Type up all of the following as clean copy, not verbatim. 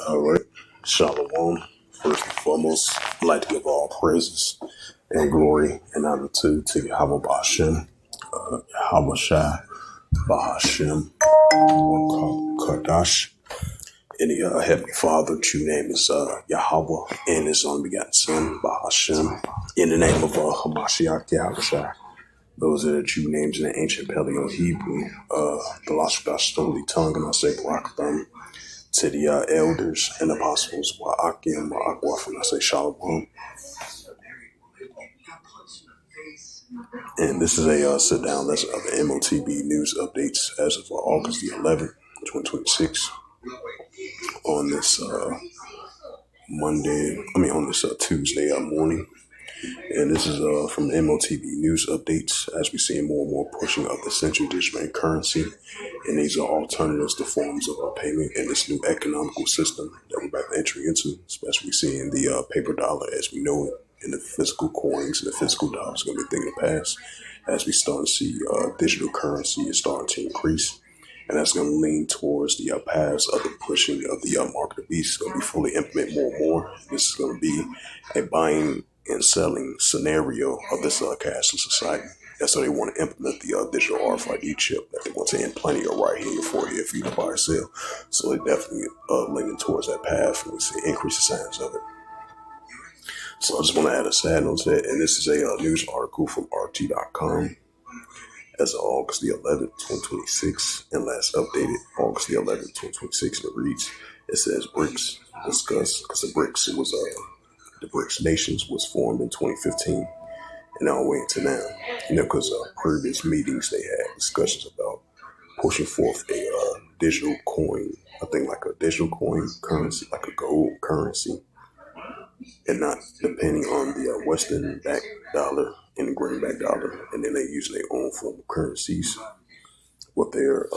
All right. Shalom. First and foremost, I'd like to give all praises and glory and honor to Yahweh Ba'ashem, Yahweh Shai, Ba'ashem, Kadash. And the Heavenly Father, true name is Yahweh, and His only begotten Son, Ba'ashem. In the name of Hamashiach, Yahweh Shai. Those are the true names in the ancient Paleo Hebrew, the Lashkash Holy Tongue, and I say Barakatham to the elders and apostles, Wa'akim, Wa'akwaf, and I say Shalom. And this is a sit down lesson of the M.O.T.B. News Updates as of August the 11th, 2026, on this Tuesday morning. And this is from the M.O.T.B. News Updates, as we see more and more pushing of the central digital bank currency. And these are alternatives to forms of payment in this new economical system that we're about to enter into, especially seeing the paper dollar as we know it, and the physical coins and the physical dollars going to be a thing of the past, as we start to see digital currency is starting to increase. And that's going to lean towards the paths of the pushing of the mark of the beast. It's going to be fully implemented more and more. This is going to be a buying and selling scenario of this cashless society. That's how they want to implement the digital RFID chip that they want to implant your right here, your forehead for you to buy or sell. So they definitely leaning towards that path, and we see increasing signs of it. So I just want to add a side note to that, and this is a news article from RT.com as of August the 11th, 2026, and last updated August the 11th, 2026, and it reads, it says BRICS discuss, because the BRICS nations was formed in 2015 and all the way into now, because previous meetings they had discussions about pushing forth a digital coin, I think like a digital coin currency, like a gold currency, and not depending on the Western backed dollar and the greenback dollar, and then they use their own form of currencies with their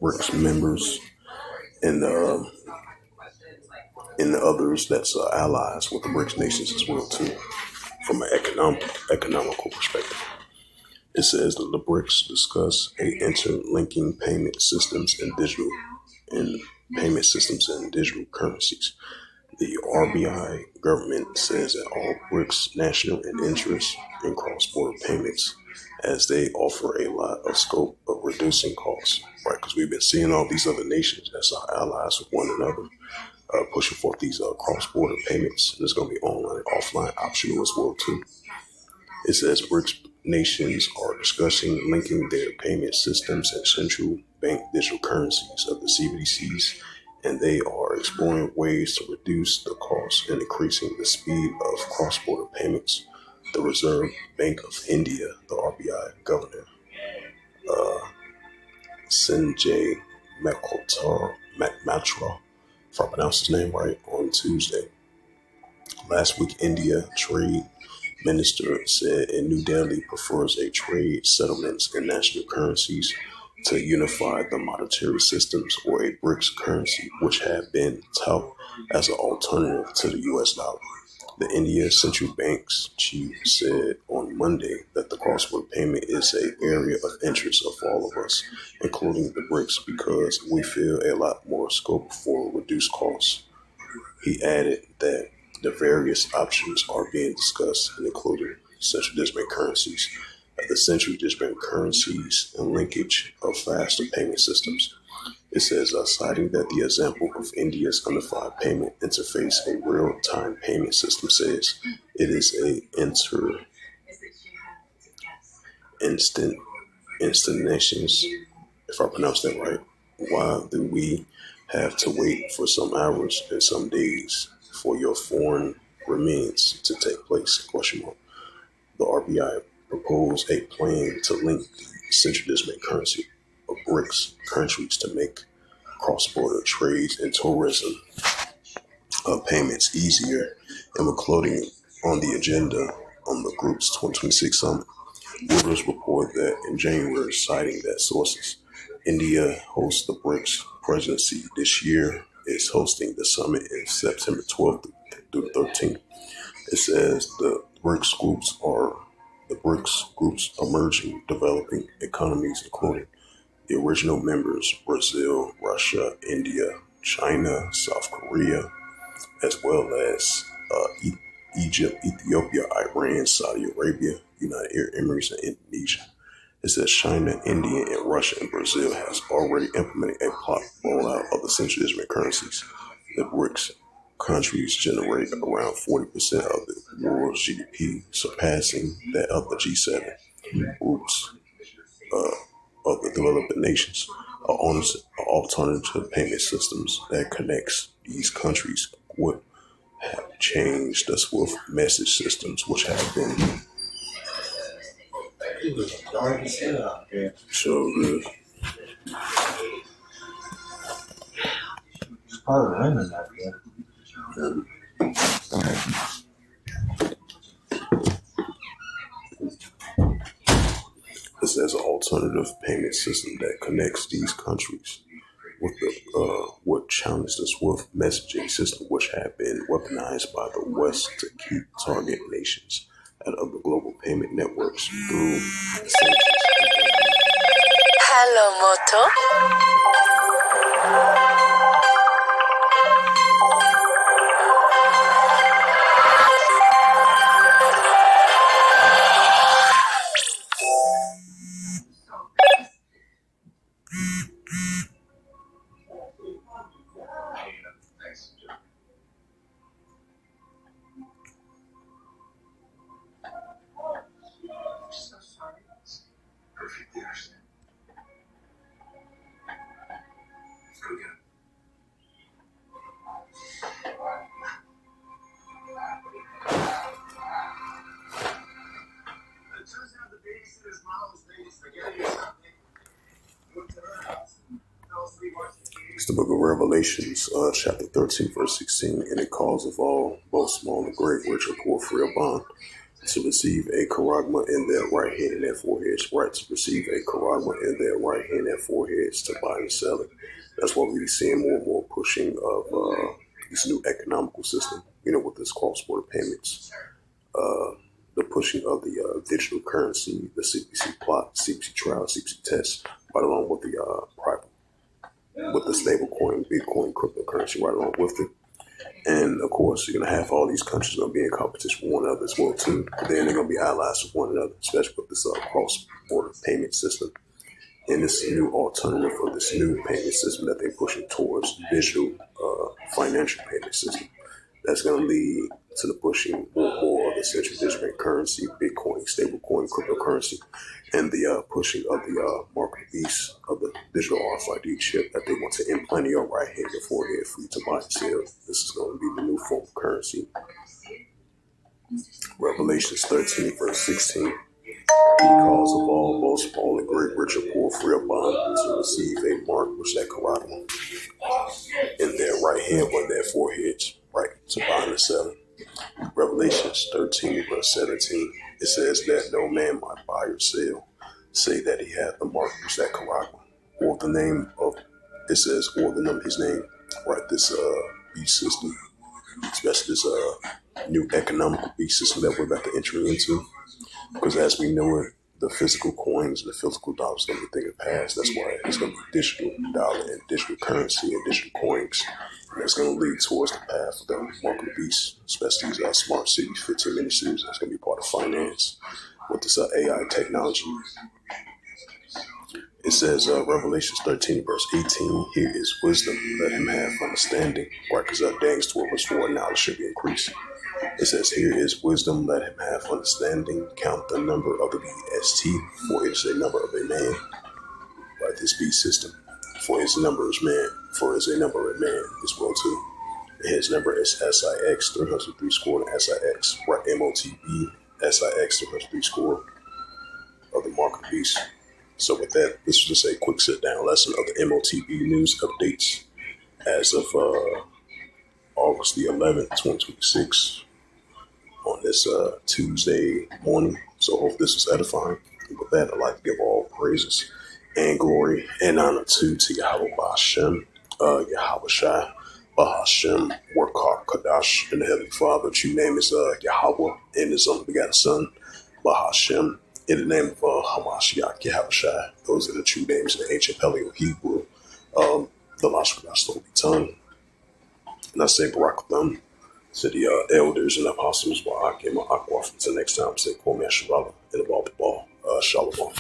BRICS members and the others that's allies with the BRICS nations as well too, from an economical perspective. It says that the BRICS discuss interlinking payment systems and digital currencies. The RBI government says that all BRICS national and interest in cross-border payments, as they offer a lot of scope of reducing costs, right? Because we've been seeing all these other nations that's our allies with one another, pushing forth these cross-border payments. And it's going to be online and offline optional as well too. It says BRICS nations are discussing linking their payment systems and central bank digital currencies of the CBDCs, and they are exploring ways to reduce the cost and increasing the speed of cross-border payments. The Reserve Bank of India, the RBI governor, Sanjay Matra, if I pronounce his name right, on Tuesday. Last week, India Trade Minister said in New Delhi prefers a trade settlements in national currencies to unify the monetary systems or a BRICS currency, which had been touted as an alternative to the US dollar. The India Central Bank's chief said on Monday that the cross-border payment is an area of interest of all of us, including the BRICS, because we feel a lot more scope for reduced costs. He added that the various options are being discussed, including central digital bank currencies, the central digital bank currencies, and linkage of faster payment systems. It says, citing that the example of India's unified payment interface, a real-time payment system, says it is a instantaneous, if I pronounce that right. Why do we have to wait for some hours and some days for your foreign remittance to take place? The RBI proposed a plan to link the central digital bank currency of BRICS countries to make cross-border trades and tourism payments easier, and including on the agenda on the group's 2026 summit. Reuters report that in January, citing that sources, India hosts the BRICS presidency this year, is hosting the summit in September 12th through the 13th. It says the BRICS groups emerging developing economies, including the original members, Brazil, Russia, India, China, South Korea, as well as Egypt, Ethiopia, Iran, Saudi Arabia, United Arab Emirates, and Indonesia. It says China, India, and Russia and Brazil has already implemented a planned rollout of the central Israeli currencies. The BRICS countries generate around 40% of the world's GDP, surpassing that of the G7. Groups of the developing nations are alternative payment systems that connects these countries would have changed the SWIFT message systems, which have been so good. This as an alternative payment system that connects these countries with the what challenged the SWIFT messaging system, which had been weaponized by the West to keep target nations out of the global payment networks through sanctions. Hello, Moto. It's the book of Revelations, chapter 13, verse 16, and it calls of all, both small and great, rich or poor, free or bond, to receive a charagma in their right hand and their foreheads, right to receive a charagma in their right hand and foreheads, to buy and sell it. That's what we're seeing more and more pushing of this new economical system, with this cross-border payments, the pushing of the digital currency, the CBC plot, CBC trial, CBC test, right along with the private, with the stable coin, Bitcoin, cryptocurrency, right along with it. And of course, you're gonna have all these countries gonna be in competition with one another as well too. But then they're gonna be allies with one another, especially with this cross-border payment system and this new alternative for this new payment system that they're pushing towards digital financial payment system. That's gonna lead to the pushing more of the central digital currency, Bitcoin, stablecoin, cryptocurrency, and the pushing of the market beast of the digital RFID chip that they want to implant in your right hand, your forehead, for you to buy and sell. This is going to be the new form of currency. Revelations 13, verse 16. Because of all, both small and great, rich or poor, free or bond, to receive a mark which that charagma in their right hand or their foreheads, right, to buy and sell. Revelations 13, verse 17, it says that no man might buy or sell, say that he hath the mark which that charagma, or the name of, it says, or the name of his name, right, this beast system, especially this new economical beast system that we're about to enter into, because as we know it, the physical coins and the physical dollars is going to be a thing of the past. That's why it's going to be digital dollar and digital currency and digital coins. And that's going to lead towards the path of the market beast, especially these smart cities, 15-minute cities. That's going to be part of finance with this AI technology. It says, Revelations 13, verse 18, here is wisdom, let him have understanding, right? Because Daniel 12, verse 4, knowledge should be increased. It says, here is wisdom, let him have understanding, count the number of the BST, for it is a number of a man, right? This beast system, for his number is man, for is a number of man as well too. His number is SIX 303 score and SIX, right? M.O.T.B. SIX 303 score of the market beast. So with that, this is just a quick sit-down lesson of the M.O.T.B. News Updates as of August the 11th, 2026. On this Tuesday morning. So hope this was edifying. And with that, I'd like to give all praises and glory and honor to Yahweh Ba'ashem, Yahweh Shai, Bahashem, Warkar Kadash, and the Heavenly Father. True name is Yahweh, and His only begotten Son, Bahashem, in the name of Hamashiach, Yahweh Shai. Those are the true names in the ancient Paleo Hebrew. the logical gospel will be tongue. And I say Barak them to the elders and apostles while I came my aqua to next time say Kwame Shabala and about the ball. Shalom.